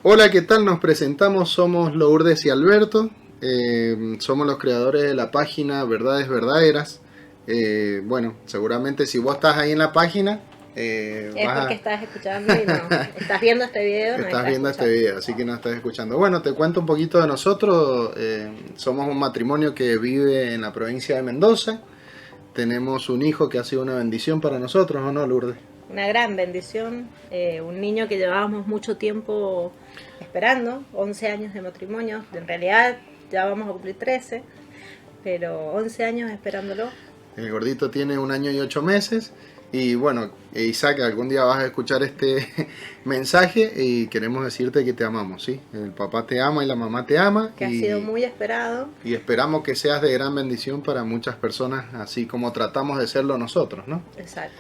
Hola, ¿qué tal? Nos presentamos, somos Lourdes y Alberto, somos los creadores de la página Verdades Verdaderas. Bueno, seguramente si vos estás ahí en la página, Es porque estás escuchando y no. Estás viendo este video, no estás estás viendo este escuchando. video, así que no estás escuchando. Bueno, te cuento un poquito de nosotros. Somos un matrimonio que vive en la provincia de Mendoza. Tenemos un hijo que ha sido una bendición para nosotros, ¿o no, Lourdes? Una gran bendición. Un niño que llevábamos mucho tiempo esperando, 11 años de matrimonio. En realidad ya vamos a cumplir 13, pero 11 años esperándolo. El gordito tiene 1 año y 8 meses. Y bueno, Isaac, algún día vas a escuchar este mensaje y queremos decirte que te amamos, ¿sí? El papá te ama y la mamá te ama. Que ha sido muy esperado. Y esperamos que seas de gran bendición para muchas personas, así como tratamos de serlo nosotros, ¿no? Exacto.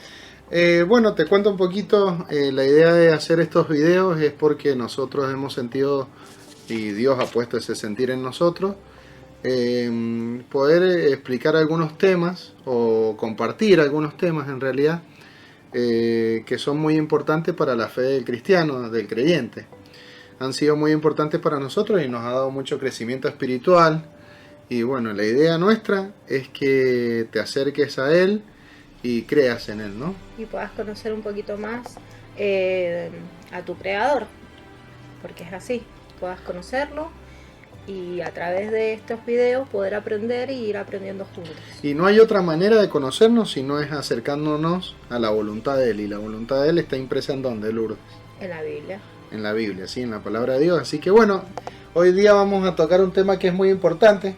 Bueno, te cuento un poquito. La idea de hacer estos videos es porque nosotros hemos sentido, y Dios ha puesto ese sentir en nosotros, poder explicar algunos temas o compartir algunos temas en realidad que son muy importantes para la fe del cristiano, del creyente. Han sido muy importantes para nosotros y nos ha dado mucho crecimiento espiritual. Y bueno, la idea nuestra es que te acerques a Él y creas en Él, ¿no? Y puedas conocer un poquito más a tu creador, porque es así, puedas conocerlo y a través de estos videos poder aprender y ir aprendiendo juntos. Y no hay otra manera de conocernos si no es acercándonos a la voluntad de Él. Y la voluntad de Él está impresa ¿en dónde, Lourdes? En la Biblia. En la Biblia, sí, en la palabra de Dios. Así que bueno, hoy día vamos a tocar un tema que es muy importante.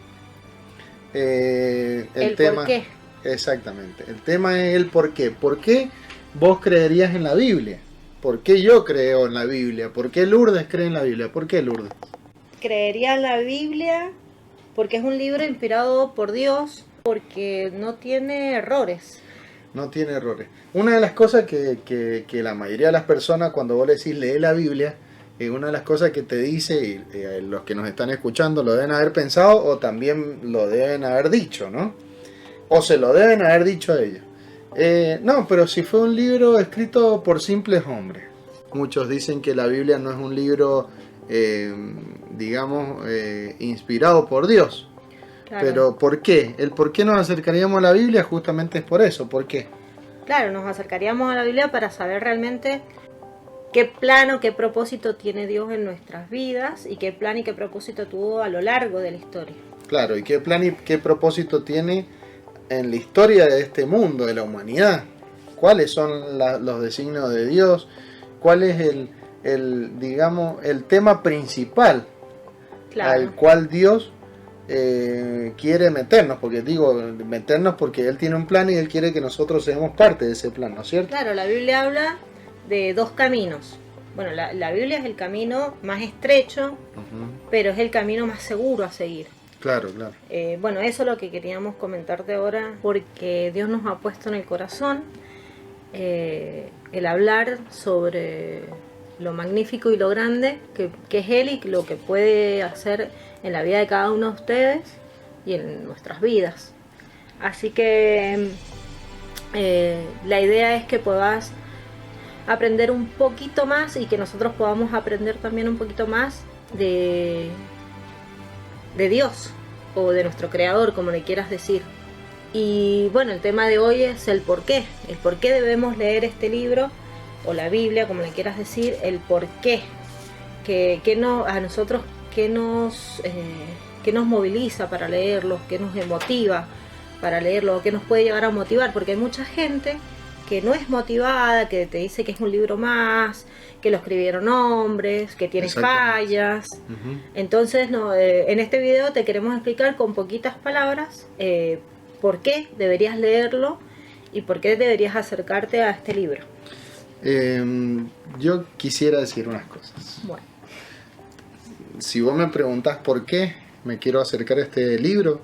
El tema, por qué. Exactamente. El tema es el por qué. ¿Por qué vos creerías en la Biblia? ¿Por qué yo creo en la Biblia? ¿Por qué Lourdes cree en la Biblia? ¿Por qué Lourdes? Creería en la Biblia porque es un libro inspirado por Dios, porque no tiene errores. No tiene errores. Una de las cosas que la mayoría de las personas, cuando vos le decís lee la Biblia, una de las cosas que te dice, y los que nos están escuchando lo deben haber pensado o también lo deben haber dicho, ¿no? O se lo deben haber dicho a ellos. No, pero si fue un libro escrito por simples hombres. Muchos dicen que la Biblia no es un libro, digamos, inspirado por Dios. Claro. Pero ¿por qué? El por qué nos acercaríamos a la Biblia justamente es por eso. ¿Por qué? Claro, nos acercaríamos a la Biblia para saber realmente qué plan o qué propósito tiene Dios en nuestras vidas y qué plan y qué propósito tuvo a lo largo de la historia. Claro, y qué plan y qué propósito tiene en la historia de este mundo, de la humanidad. ¿Cuáles son los designios de Dios? ¿Cuál es digamos, el tema principal al cual Dios quiere meternos? Porque digo, meternos porque Él tiene un plan y Él quiere que nosotros seamos parte de ese plan, ¿no es cierto? Claro, la Biblia habla de dos caminos. Bueno, la Biblia es el camino más estrecho, pero es el camino más seguro a seguir. Claro, claro. Bueno, eso es lo que queríamos comentarte ahora, porque Dios nos ha puesto en el corazón el hablar sobre lo magnífico y lo grande que es Él y lo que puede hacer en la vida de cada uno de ustedes y en nuestras vidas. Así que la idea es que puedas aprender un poquito más y que nosotros podamos aprender también un poquito más de Dios o de nuestro creador, como le quieras decir. Y bueno, el tema de hoy es el por qué debemos leer este libro o la Biblia, como le quieras decir, el por qué, que no, a nosotros qué nos moviliza para leerlo, qué nos motiva para leerlo, qué nos puede llegar a motivar, porque hay mucha gente que no es motivada, que te dice que es un libro más, que lo escribieron hombres, que tiene fallas. Entonces, en este video te queremos explicar con poquitas palabras por qué deberías leerlo y por qué deberías acercarte a este libro. Yo quisiera decir unas cosas. Bueno. Si vos me preguntás por qué me quiero acercar a este libro,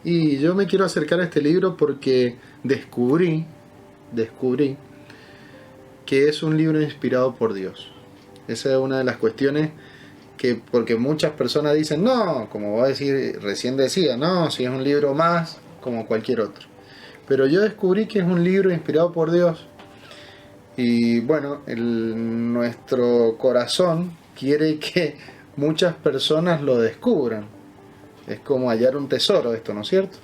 y yo me quiero acercar a este libro porque descubrí que es un libro inspirado por Dios. Esa es una de las cuestiones porque muchas personas dicen, no, como vos recién decía, no, si es un libro más, como cualquier otro. Pero yo descubrí que es un libro inspirado por Dios. Y bueno, nuestro corazón quiere que muchas personas lo descubran. Es como hallar un tesoro esto, ¿no es cierto?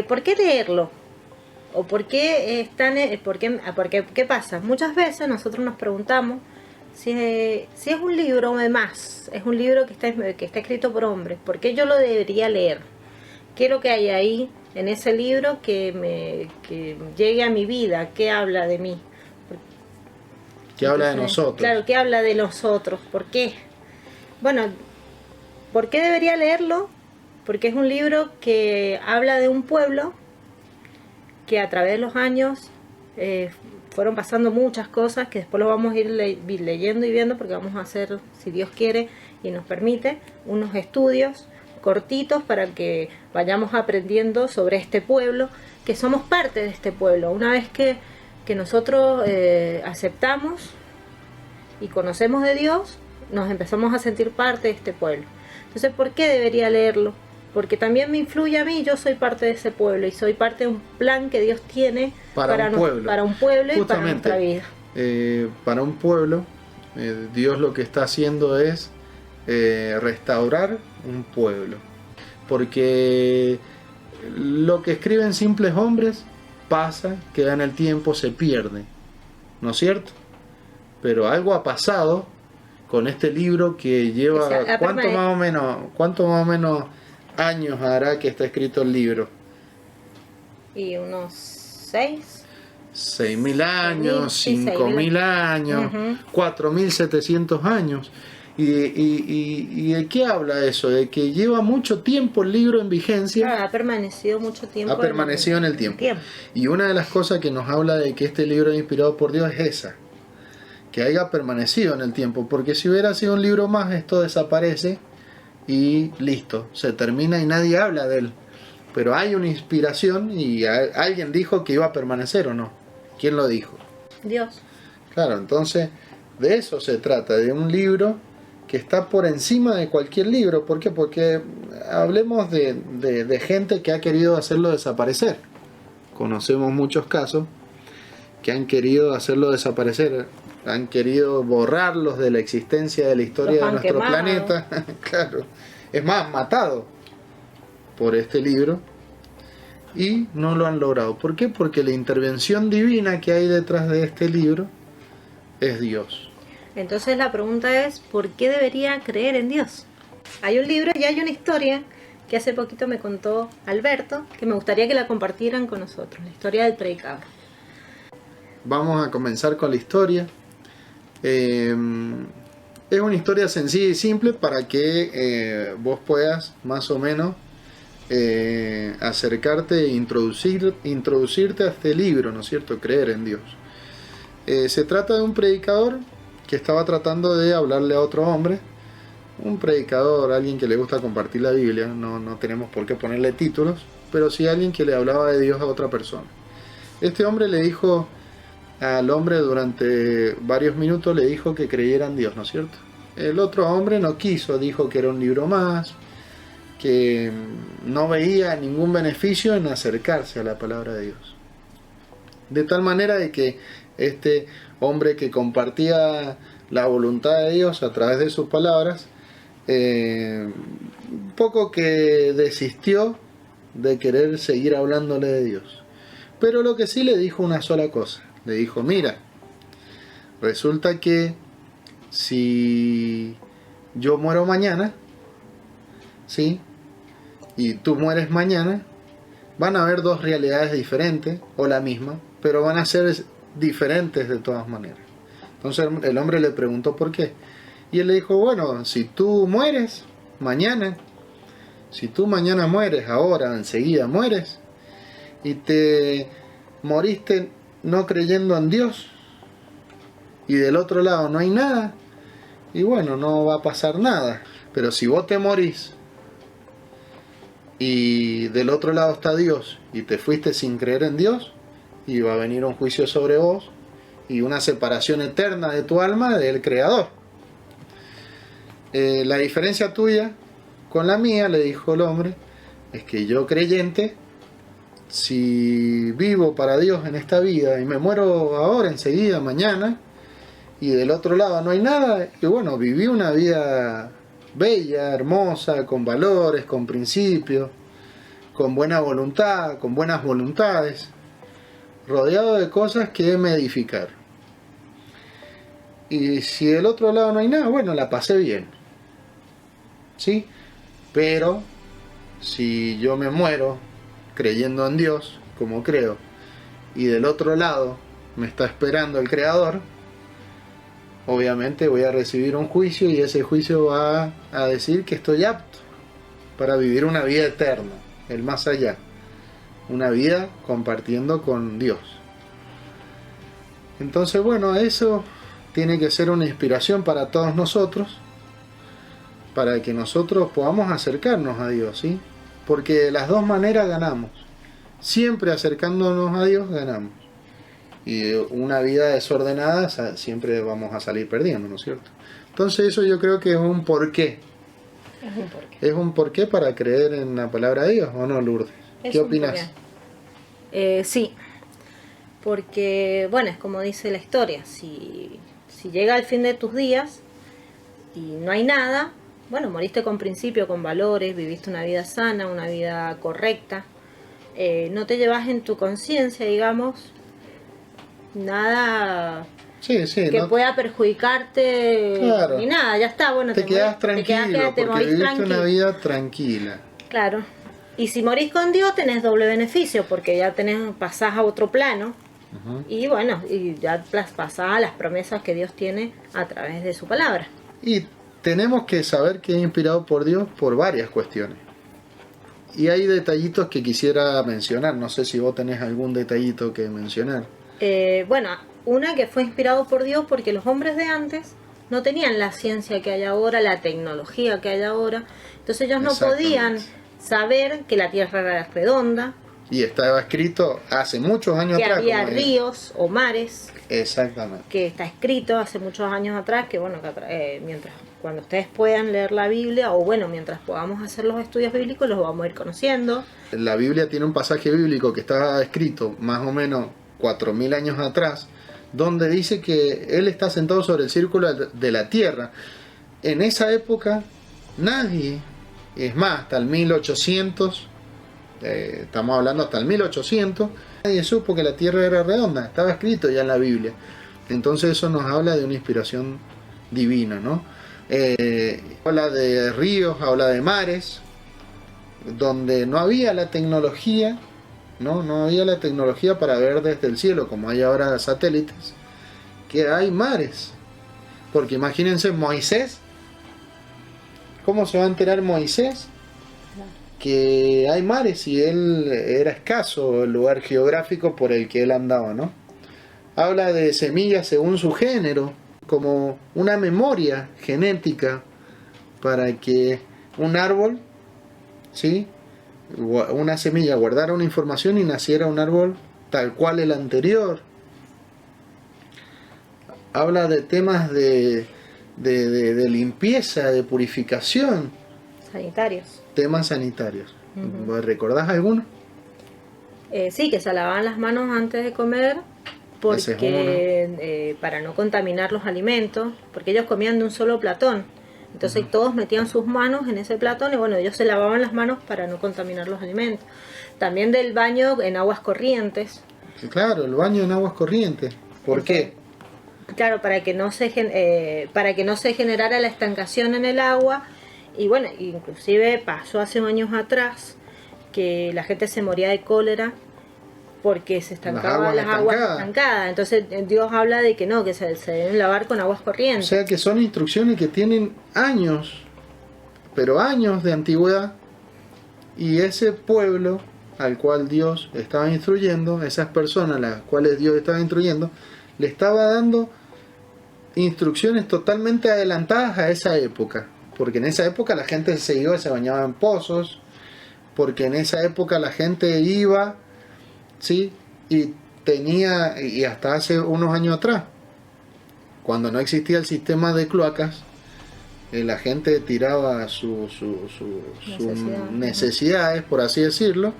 ¿Por qué leerlo? ¿O por qué qué pasa? Muchas veces nosotros nos preguntamos si es un libro, además, es un libro que está escrito por hombres, ¿por qué yo lo debería leer? ¿Qué es lo que hay ahí en ese libro que llegue a mi vida? ¿Qué habla de mí? ¿Qué habla de nosotros? Claro, ¿qué habla de nosotros? ¿Por qué? Bueno, ¿por qué debería leerlo? Porque es un libro que habla de un pueblo que a través de los años fueron pasando muchas cosas que después lo vamos a ir leyendo y viendo, porque vamos a hacer, si Dios quiere y nos permite, unos estudios cortitos para que vayamos aprendiendo sobre este pueblo, que somos parte de este pueblo. Una vez que nosotros aceptamos y conocemos de Dios, nos empezamos a sentir parte de este pueblo. Entonces, ¿por qué debería leerlo? Porque también me influye a mí, yo soy parte de ese pueblo y soy parte de un plan que Dios tiene para un pueblo y para nuestra vida. Para un pueblo, Dios lo que está haciendo es restaurar un pueblo. Porque lo que escriben simples hombres pasa, queda en el tiempo, se pierde, ¿no es cierto? Pero algo ha pasado con este libro que lleva, ¿cuánto más o menos años hará que está escrito el libro? Y unos 6.000 años, 5.000 años, 4.700 años. ¿Y de qué habla eso? De que lleva mucho tiempo el libro en vigencia. Claro, ha permanecido mucho tiempo. Ha permanecido en el tiempo. Y una de las cosas que nos habla de que este libro es inspirado por Dios es esa, que haya permanecido en el tiempo, porque si hubiera sido un libro más, esto desaparece y listo, se termina y nadie habla de él. Pero hay una inspiración y alguien dijo que iba a permanecer, ¿o no? ¿Quién lo dijo? Dios. Claro, entonces de eso se trata, de un libro que está por encima de cualquier libro. ¿Por qué? Porque hablemos de gente que ha querido hacerlo desaparecer. Conocemos muchos casos que han querido hacerlo desaparecer, han querido borrarlos de la existencia de la historia de nuestro planeta. Claro, es más, matado por este libro y no lo han logrado. ¿Por qué? Porque la intervención divina que hay detrás de este libro es Dios. Entonces la pregunta es, ¿por qué debería creer en Dios? Hay un libro y hay una historia que hace poquito me contó Alberto, que me gustaría que la compartieran con nosotros, la historia del predicador. Vamos a comenzar con la historia. Es una historia sencilla y simple para que vos puedas más o menos acercarte e introducirte a este libro, ¿no es cierto? Creer en Dios. Se trata de un predicador que estaba tratando de hablarle a otro hombre, un predicador, alguien que le gusta compartir la Biblia, no tenemos por qué ponerle títulos, pero sí alguien que le hablaba de Dios a otra persona. Este hombre le dijo al hombre durante varios minutos, le dijo que creyera en Dios, ¿no es cierto? El otro hombre no quiso, dijo que era un libro más, que no veía ningún beneficio en acercarse a la palabra de Dios. De tal manera de que este hombre que compartía la voluntad de Dios a través de sus palabras, poco que desistió de querer seguir hablándole de Dios. Pero lo que sí le dijo una sola cosa. Le dijo, mira, resulta que si yo muero mañana, ¿sí? Y tú mueres mañana, van a haber dos realidades diferentes, o la misma, pero van a ser diferentes de todas maneras. Entonces el hombre le preguntó por qué. Y él le dijo, bueno, si tú mueres mañana, si tú mañana mueres, ahora, enseguida mueres, y te moriste no creyendo en Dios, y del otro lado no hay nada, y bueno, no va a pasar nada. Pero si vos te morís, y del otro lado está Dios, y te fuiste sin creer en Dios, y va a venir un juicio sobre vos, y una separación eterna de tu alma del Creador. La diferencia tuya con la mía, le dijo el hombre, es que yo creyente, si vivo para Dios en esta vida y me muero ahora, enseguida, mañana, y del otro lado no hay nada, y bueno, viví una vida bella, hermosa, con valores, con principios, con buena voluntad, con buenas voluntades, rodeado de cosas que me edificaron. Y si del otro lado no hay nada, bueno, la pasé bien, ¿sí? Pero si yo me muero creyendo en Dios, como creo, y del otro lado me está esperando el Creador, obviamente voy a recibir un juicio, y ese juicio va a decir que estoy apto para vivir una vida eterna, el más allá, una vida compartiendo con Dios. Entonces, bueno, eso tiene que ser una inspiración para todos nosotros, para que nosotros podamos acercarnos a Dios, ¿sí? Porque de las dos maneras ganamos. Siempre acercándonos a Dios ganamos. Y una vida desordenada siempre vamos a salir perdiendo, ¿no es cierto? Entonces eso yo creo que es un porqué. Es un porqué. Es un porqué para creer en la palabra de Dios, ¿o no, Lourdes? ¿Qué opinas? Sí, porque, bueno, es como dice la historia, si llega el fin de tus días y no hay nada, bueno, moriste con principio, con valores, viviste una vida sana, una vida correcta, no te llevas en tu conciencia, digamos, nada que pueda perjudicarte, claro, ni nada, ya está, bueno, te quedas tranquilo, te porque viviste una vida tranquila. Claro, y si morís con Dios tenés doble beneficio, porque ya pasás a otro plano. Y bueno, y ya pasás a las promesas que Dios tiene a través de su palabra. Y tenemos que saber que es inspirado por Dios por varias cuestiones. Y hay detallitos que quisiera mencionar. No sé si vos tenés algún detallito que mencionar. Bueno, una que fue inspirado por Dios porque los hombres de antes no tenían la ciencia que hay ahora, la tecnología que hay ahora. Entonces ellos no podían saber que la Tierra era redonda. Y estaba escrito hace muchos años atrás. Que había ríos o mares. Exactamente. Que está escrito hace muchos años atrás, que bueno, cuando ustedes puedan leer la Biblia, o bueno, mientras podamos hacer los estudios bíblicos, los vamos a ir conociendo. La Biblia tiene un pasaje bíblico que está escrito más o menos 4000 años atrás, donde dice que Él está sentado sobre el círculo de la tierra. En esa época, nadie, es más, hasta el 1800... estamos hablando hasta el 1800, nadie supo que la tierra era redonda, estaba escrito ya en la Biblia. Entonces eso nos habla de una inspiración divina, ¿no? Habla de ríos, habla de mares, donde no había la tecnología, no había la tecnología para ver desde el cielo, como hay ahora satélites, que hay mares. Porque imagínense Moisés, ¿cómo se va a enterar Moisés que hay mares y él era escaso el lugar geográfico por el que él andaba, ¿no? Habla de semillas según su género, como una memoria genética para que un árbol, ¿sí?, una semilla guardara una información y naciera un árbol tal cual el anterior. Habla de temas de limpieza, de purificación. Sanitarios. Temas sanitarios. ¿Recordás alguno? Sí, que se lavaban las manos antes de comer, porque para no contaminar los alimentos, porque ellos comían de un solo platón. Entonces todos metían sus manos en ese platón y bueno, ellos se lavaban las manos para no contaminar los alimentos. También del baño en aguas corrientes. Claro, el baño en aguas corrientes. ¿Por qué? Claro, para que no se generara la estancación en el agua. Y bueno, inclusive pasó hace años atrás que la gente se moría de cólera porque se estancaban las aguas estancadas. Entonces Dios habla de que no, que se deben lavar con aguas corrientes. O sea que son instrucciones que tienen años, pero años de antigüedad, y ese pueblo al cual Dios estaba instruyendo, esas personas a las cuales Dios estaba instruyendo, le estaba dando instrucciones totalmente adelantadas a esa época. Porque en esa época la gente se iba y se bañaba en pozos, porque en esa época la gente iba, ¿sí?, y tenía, y hasta hace unos años atrás, cuando no existía el sistema de cloacas, la gente tiraba sus necesidades, por así decirlo,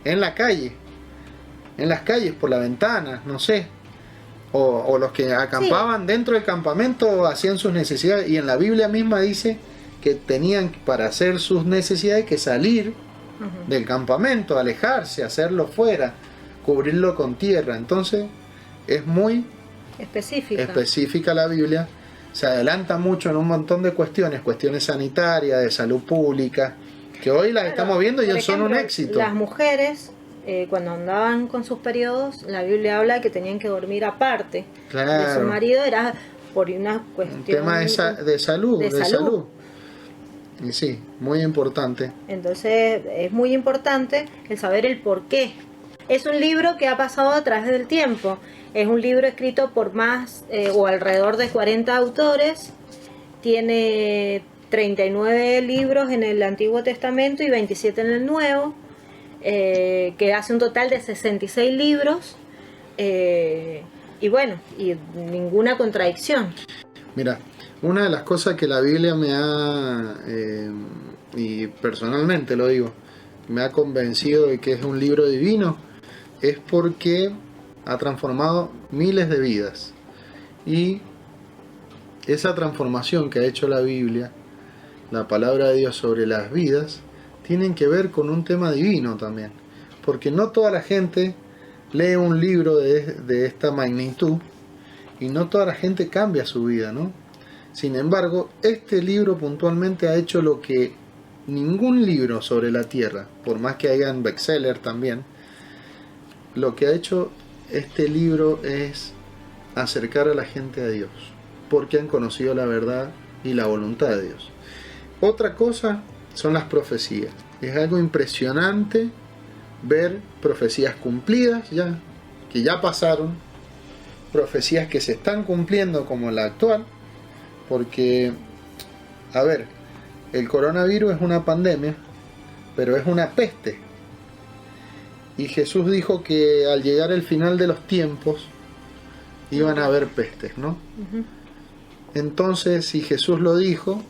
en la calle, en las calles, por la ventana, no sé. o los que acampaban dentro del campamento hacían sus necesidades, y en la Biblia misma dice que tenían para hacer sus necesidades que salir del campamento, alejarse, hacerlo fuera, cubrirlo con tierra. Entonces es muy específica la Biblia, se adelanta mucho en un montón de cuestiones sanitarias, de salud pública, que hoy las estamos viendo y son un éxito. Las mujeres, cuando andaban con sus periodos, la Biblia habla que tenían que dormir aparte de su marido, era por una cuestión... Un tema de salud. Y sí, muy importante. Entonces es muy importante el saber el por qué. Es un libro que ha pasado a través del tiempo. Es un libro escrito por más o alrededor de 40 autores. Tiene 39 libros en el Antiguo Testamento y 27 en el Nuevo, que hace un total de 66 libros. Y bueno, y ninguna contradicción. Mira, una de las cosas que la Biblia me ha, y personalmente lo digo, me ha convencido de que es un libro divino, es porque ha transformado miles de vidas. Y esa transformación que ha hecho la Biblia, la palabra de Dios sobre las vidas, tienen que ver con un tema divino también. Porque no toda la gente lee un libro de esta magnitud y no toda la gente cambia su vida, ¿no? Sin embargo, este libro puntualmente ha hecho lo que ningún libro sobre la tierra, por más que hayan bestseller también, lo que ha hecho este libro es acercar a la gente a Dios, porque han conocido la verdad y la voluntad de Dios. Otra cosa son las profecías. Es algo impresionante ver profecías cumplidas ya, que ya pasaron, profecías que se están cumpliendo como la actual, porque, a ver, el coronavirus es una pandemia, pero es una peste. Y Jesús dijo que al llegar el final de los tiempos iban a haber pestes, ¿no? Entonces, si Jesús lo dijo,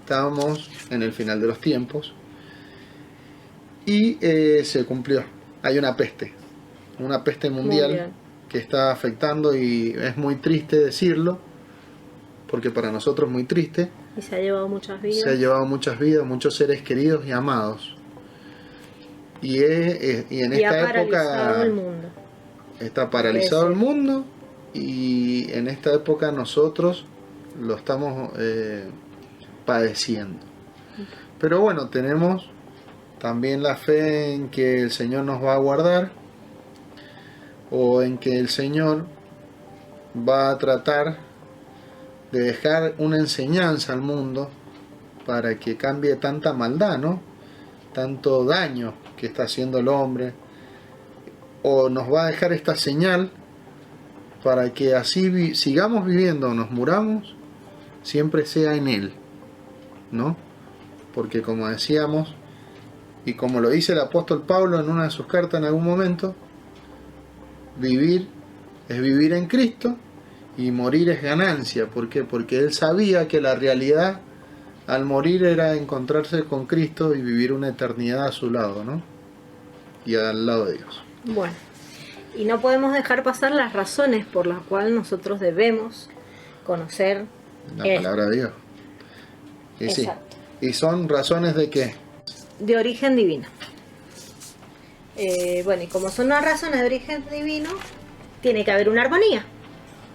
estábamos en el final de los tiempos y se cumplió. Hay una peste mundial que está afectando, y es muy triste decirlo, porque para nosotros es muy triste. Y se ha llevado muchas vidas. Se ha llevado muchas vidas, muchos seres queridos y amados. Y en esta época el mundo. Está paralizado el mundo, y en esta época nosotros lo estamos padeciendo. Pero bueno, tenemos también la fe en que el Señor nos va a guardar, o en que el Señor va a tratar de dejar una enseñanza al mundo para que cambie tanta maldad, ¿no? Tanto daño que está haciendo el hombre, o nos va a dejar esta señal para que así sigamos viviendo o nos muramos, siempre sea en Él, ¿no? Porque como decíamos, y como lo dice el apóstol Pablo en una de sus cartas en algún momento, vivir es vivir en Cristo y morir es ganancia. ¿Por qué? Porque él sabía que la realidad al morir era encontrarse con Cristo y vivir una eternidad a su lado, ¿no? Y al lado de Dios. Bueno, y no podemos dejar pasar las razones por las cuales nosotros debemos conocer la palabra de Dios. Y sí. ¿Y son razones de qué? De origen divino. Bueno, y como son unas razones de origen divino, tiene que haber una armonía.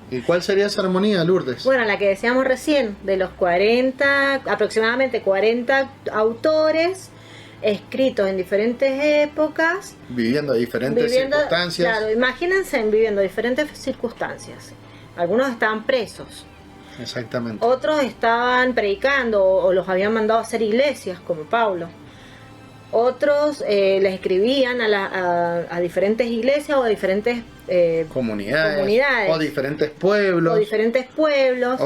¿Y cuál sería esa armonía, Lourdes? Bueno, la que decíamos recién, de los 40, aproximadamente 40 autores escritos en diferentes épocas, viviendo diferentes circunstancias. Claro, imagínense viviendo diferentes circunstancias. Algunos estaban presos. Exactamente. Otros estaban predicando o los habían mandado a hacer iglesias, como Pablo. Otros les escribían a diferentes iglesias o a diferentes comunidades, o diferentes pueblos.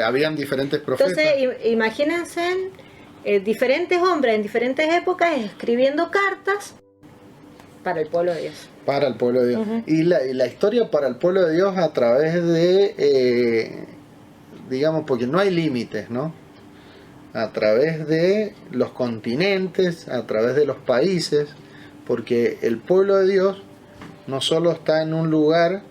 Habían diferentes profetas. Entonces, imagínense diferentes hombres en diferentes épocas escribiendo cartas para el pueblo de Dios. Para el pueblo de Dios. Y la historia para el pueblo de Dios a través de, digamos, porque no hay límites, ¿no? A través de los continentes, a través de los países, porque el pueblo de Dios no solo está en un lugar,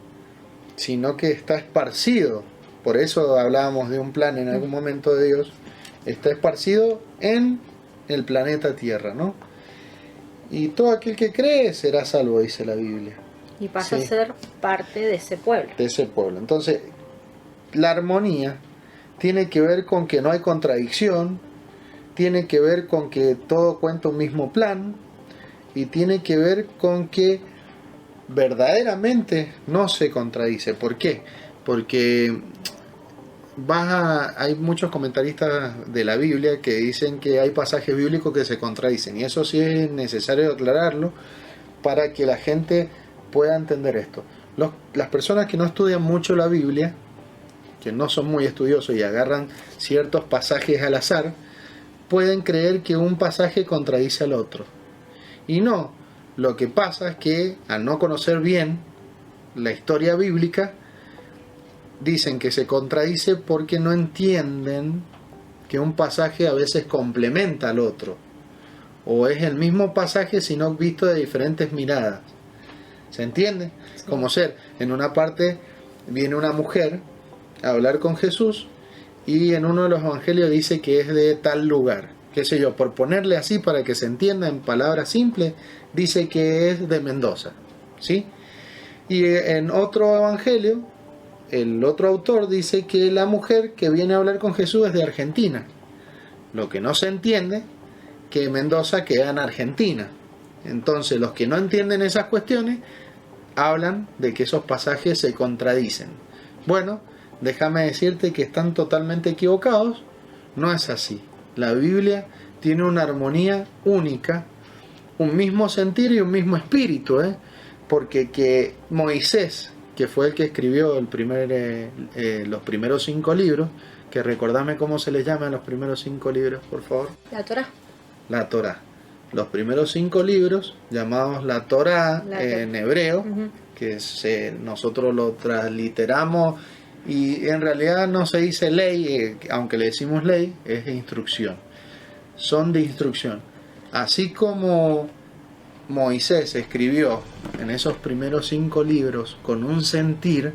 sino que está esparcido. Por eso hablábamos de un plan en algún momento de Dios. Está esparcido en el planeta Tierra, ¿no? Y todo aquel que cree será salvo, dice la Biblia. Y pasa a ser parte de ese pueblo. De ese pueblo. Entonces, la armonía tiene que ver con que no hay contradicción, tiene que ver con que todo cuenta un mismo plan, y tiene que ver con que verdaderamente no se contradice. ¿Por qué? Porque hay muchos comentaristas de la Biblia que dicen que hay pasajes bíblicos que se contradicen, y eso sí es necesario aclararlo para que la gente pueda entender esto. Las personas que no estudian mucho la Biblia, que no son muy estudiosos y agarran ciertos pasajes al azar, pueden creer que un pasaje contradice al otro. Y no, lo que pasa es que al no conocer bien la historia bíblica, dicen que se contradice porque no entienden que un pasaje a veces complementa al otro, o es el mismo pasaje sino visto de diferentes miradas. ¿Se entiende? Sí. Como ser, en una parte viene una mujer a hablar con Jesús y en uno de los evangelios dice que es de tal lugar, qué sé yo, por ponerle así para que se entienda en palabras simples, dice que es de Mendoza, ¿sí? Y en otro evangelio el otro autor dice que la mujer que viene a hablar con Jesús es de Argentina. Lo que no se entiende, que Mendoza queda en Argentina. Entonces los que no entienden esas cuestiones hablan de que esos pasajes se contradicen. Bueno, déjame decirte que están totalmente equivocados. No es así. La Biblia tiene una armonía única, un mismo sentir y un mismo espíritu, porque que Moisés, que fue el que escribió los primeros 5 libros, que recordame cómo se les llama a los primeros 5 libros, por favor. La Torá. La Torá. Los primeros 5 libros, llamados la Torá en hebreo, que nosotros lo transliteramos y en realidad no se dice ley, aunque le decimos ley, es instrucción. Son de instrucción. Así como Moisés escribió en esos primeros 5 libros con un sentir,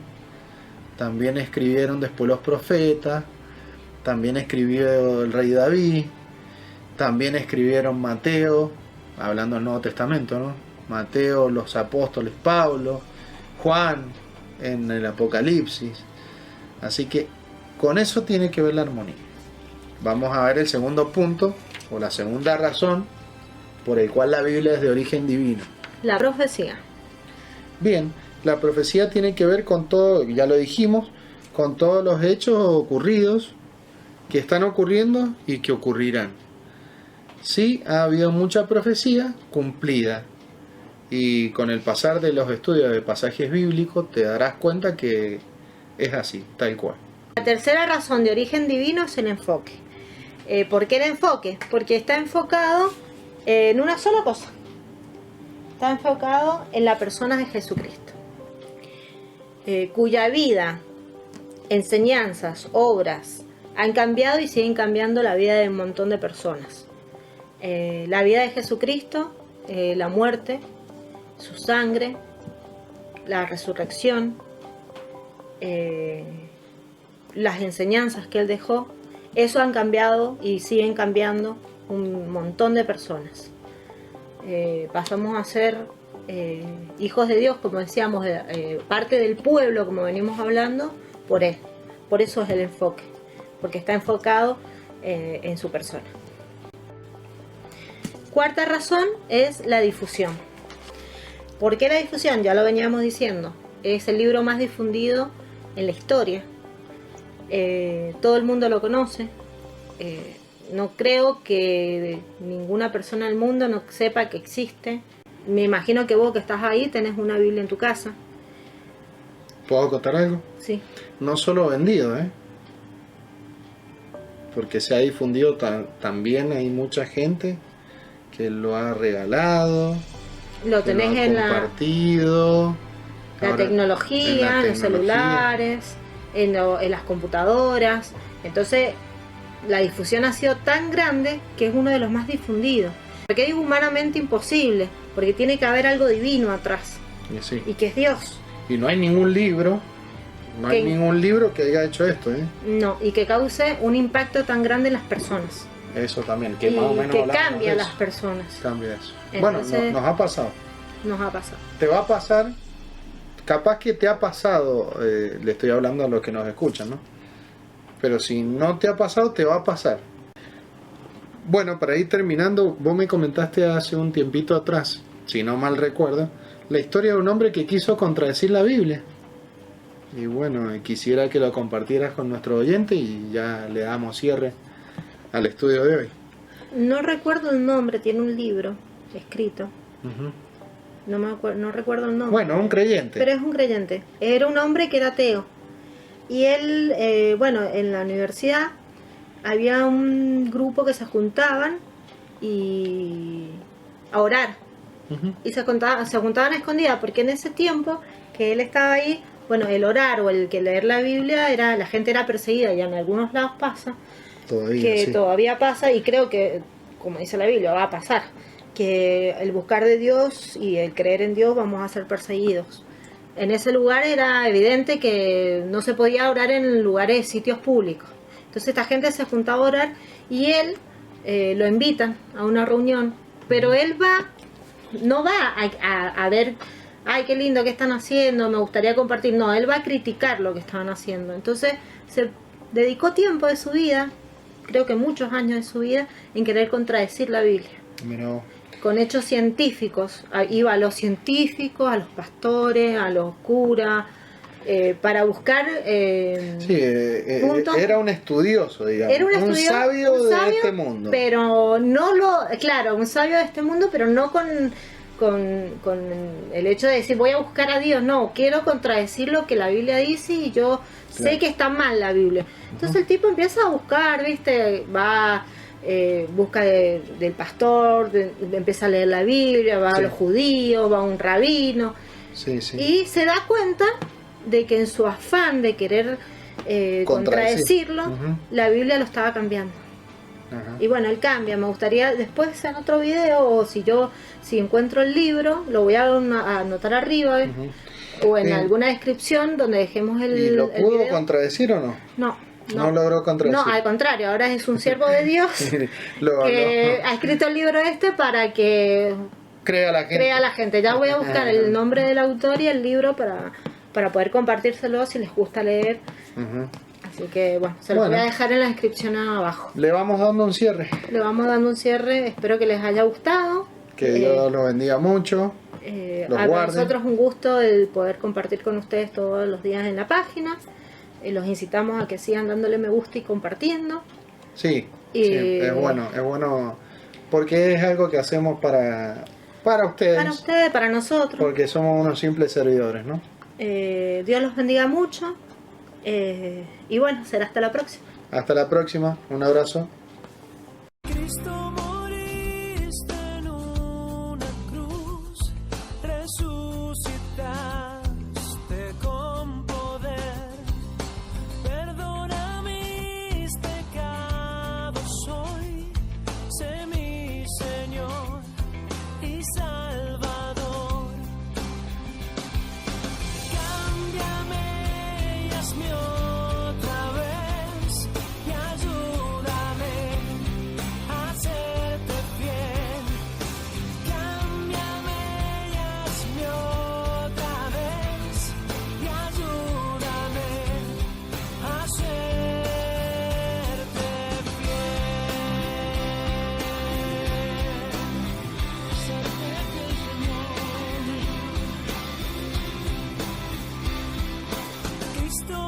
también escribieron después los profetas, también escribió el rey David, también escribieron Mateo, hablando del Nuevo Testamento, ¿no? Mateo, los apóstoles, Pablo, Juan en el Apocalipsis. Así que con eso tiene que ver la armonía. Vamos a ver el segundo punto, o la segunda razón por el cual la Biblia es de origen divino. La profecía. Bien, la profecía tiene que ver con todo, ya lo dijimos, con todos los hechos ocurridos, que están ocurriendo y que ocurrirán. Sí, ha habido mucha profecía cumplida, y con el pasar de los estudios de pasajes bíblicos te darás cuenta que es así, tal cual. La tercera razón de origen divino es el enfoque. ¿Por qué el enfoque? Porque está enfocado en una sola cosa. Está enfocado en la persona de Jesucristo, cuya vida, enseñanzas, obras han cambiado y siguen cambiando la vida de un montón de personas. La vida de Jesucristo, la muerte, su sangre, la resurrección, las enseñanzas que él dejó, eso han cambiado y siguen cambiando un montón de personas. Pasamos a ser hijos de Dios, como decíamos, parte del pueblo, como venimos hablando, por él. Por eso es el enfoque, porque está enfocado en su persona. Cuarta razón es la difusión. ¿Por qué la difusión? Ya lo veníamos diciendo. Es el libro más difundido en la historia. Todo el mundo lo conoce. No creo que ninguna persona del mundo no sepa que existe. Me imagino que vos que estás ahí tenés una Biblia en tu casa. ¿Puedo contar algo? Sí. No solo vendido, porque se ha difundido también. Hay mucha gente que lo ha regalado, lo tenés lo ha en compartido. La tecnología, en los celulares, en las computadoras. Entonces la difusión ha sido tan grande que es uno de los más difundidos. Porque es humanamente imposible, porque tiene que haber algo divino atrás. Sí. Y que es Dios. Y no hay ningún libro No hay que- ningún libro que haya hecho esto, ¿eh? No, y que cause un impacto tan grande en las personas. Eso también, que Y más o menos que hablamos cambie a de las eso. personas. Cambia eso. Entonces- Bueno, nos ha pasado. Nos ha pasado. Te va a pasar, capaz que te ha pasado, le estoy hablando a los que nos escuchan, ¿no? Pero si no te ha pasado, te va a pasar. Bueno, para ir terminando, vos me comentaste hace un tiempito atrás, si no mal recuerdo, la historia de un hombre que quiso contradecir la Biblia. Y bueno, quisiera que lo compartieras con nuestro oyente y ya le damos cierre al estudio de hoy. No recuerdo el nombre, tiene un libro escrito. Ujú. No recuerdo el nombre. Bueno, un creyente. Pero es un creyente. Era un hombre que era ateo. Y él, bueno, en la universidad había un grupo que se juntaban y a orar. Ujú. Y se juntaban a escondidas, porque en ese tiempo que él estaba ahí, bueno, el orar o el que leer la Biblia, la gente era perseguida, y en algunos lados pasa, Todavía, que sí. todavía pasa, y creo que, como dice la Biblia, va a pasar, que el buscar de Dios y el creer en Dios vamos a ser perseguidos. En ese lugar era evidente que no se podía orar en lugares, sitios públicos. Entonces esta gente se juntaba a orar y él lo invitan a una reunión, pero él no va a ver, ay, qué lindo que están haciendo, me gustaría compartir. No, él va a criticar lo que estaban haciendo. Entonces se dedicó tiempo de su vida, creo que muchos años de su vida, en querer contradecir la Biblia. Mirá, Con hechos científicos. Iba a los científicos, a los pastores, a los curas, para buscar sí, puntos. era un estudioso, digamos. Era un sabio un de sabio, este mundo. pero no claro, un sabio de este mundo, pero no con el hecho de decir voy a buscar a Dios. No, quiero contradecir lo que la Biblia dice y yo Claro. sé que está mal la Biblia. Entonces el tipo empieza a buscar, ¿viste? Busca del pastor, empieza a leer la Biblia, va Sí. a los judíos, va a un rabino, Sí, sí. y se da cuenta de que en su afán de querer contradecirlo, Ujú. la Biblia lo estaba cambiando. Ajá. Y bueno, él cambia. Me gustaría después en otro video, o si encuentro el libro, lo voy a anotar arriba, Ujú. o en Sí. alguna descripción donde dejemos el ¿Y lo el pudo video. contradecir o no? No, No logró contradecir. No, al contrario, ahora es un siervo de Dios que ha escrito el libro para que crea la gente. crea la gente. Ya voy a buscar el nombre del autor y el libro para poder compartírselo si les gusta leer. Ujú. Así que bueno, se lo Bueno. voy a dejar en la descripción abajo. Le vamos dando un cierre. Le vamos dando un cierre, espero que les haya gustado. Que Dios los bendiga mucho. los A guarde. nosotros un gusto el poder compartir con ustedes todos los días en la página. Los incitamos a que sigan dándole me gusta y compartiendo. Sí, Y- sí, es bueno porque es algo que hacemos para ustedes, Para ustedes, para nosotros. porque somos unos simples servidores, ¿no? Dios los bendiga mucho. Y bueno, será hasta la próxima. Hasta la próxima, un abrazo. Cristo moriste en una cruz, resucitaste con poder, perdona mis pecados hoy, sé mi Señor y Salvador. Cámbiame y hazme otra vez y ayúdame a serte fiel. Cámbiame y hazme otra vez y ayúdame a serte fiel. Serte fiel, Señor. Cristo